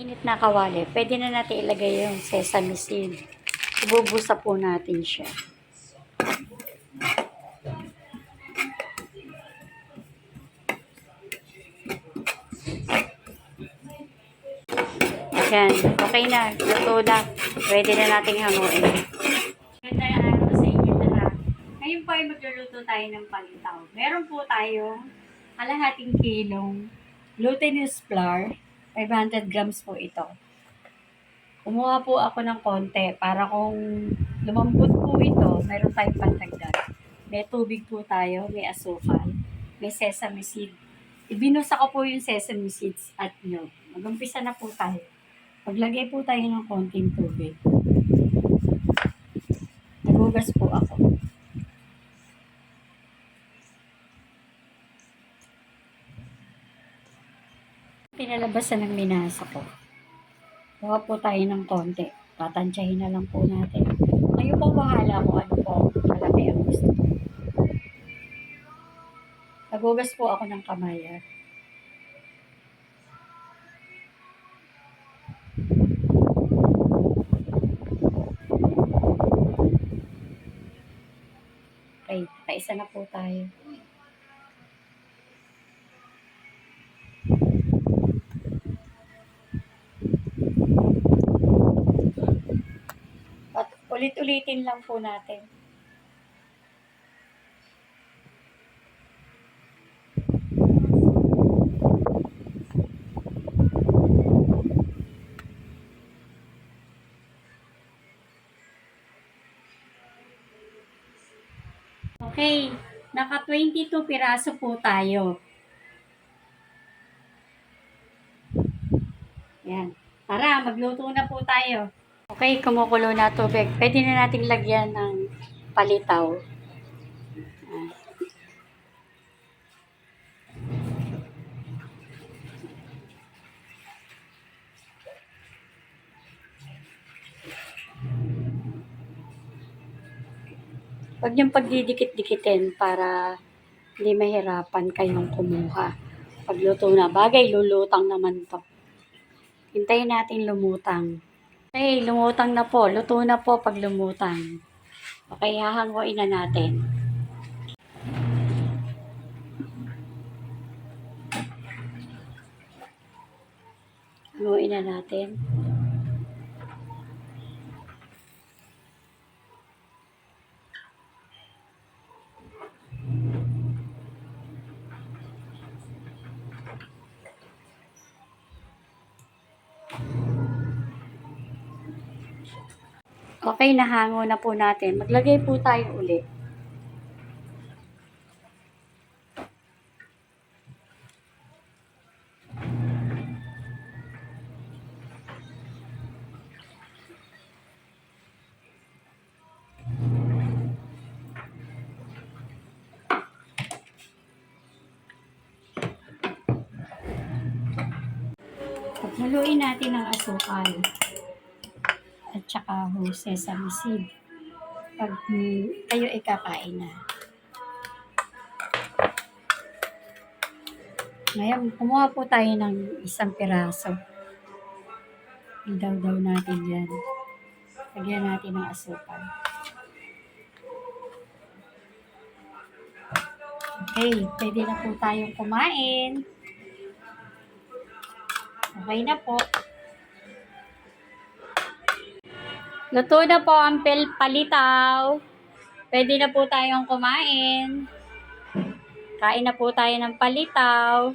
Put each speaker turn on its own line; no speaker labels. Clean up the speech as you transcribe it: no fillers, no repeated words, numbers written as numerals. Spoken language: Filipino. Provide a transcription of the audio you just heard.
Init na kawali, pwede na natin ilagay yung sesame seed. Ibubusa po natin siya. Ayan, okay na. Luto na. Pwede na nating hanguin. Magandang araw sa inyo lahat. Ngayon po ay magluluto tayo ng palitaw. Meron po tayong kalahating kilong glutinous flour. 500 grams po ito. Kumuha po ako ng konti para kung lumambot po ito, meron tayong pantagdag. May tubig po tayo, may asukal, may sesame seed. Ibinusa ko po yung sesame seeds at nyog. Mag-umpisa na po tayo. Maglagay po tayo ng konting tubig. Nagugas po ako. Pinalabasan ng minasa ko. Kuha po tayo ng konti. Tatansyahin na lang po natin. Kayo po bahala kung ano po malaki ang gusto. Nagugas po ako ng kamay. Okay, paisa na po tayo. At ulit-ulitin lang po natin. Okay, naka 22 piraso po tayo. Yan. Tara, magluto na po tayo. Okay, kumukulo na tubig. Pwede na nating lagyan ng palitaw. Huwag niyong pagdidikit-dikitin para hindi mahirapan kayong kumuha. Pagluto na, bagay, lulutang naman to. Hintayin natin lumutang. Okay, lumutang na po. Luto na po pag lumutang. Okay, hahanguin na natin. Hanguin na natin. Okay, nahango na po natin. Maglagay po tayo ulit. Haluin natin ang asukal at saka sesame seed pag kayo ay kakain na. Ngayon, kumuha po tayo ng isang piraso. Idaw-daw natin yan. Lagyan natin ng asukal. Okay, pwede na po tayong kumain. Okay na po. Luto na po ang palitaw. Pwede na po tayong kumain. Kain na po tayo ng palitaw.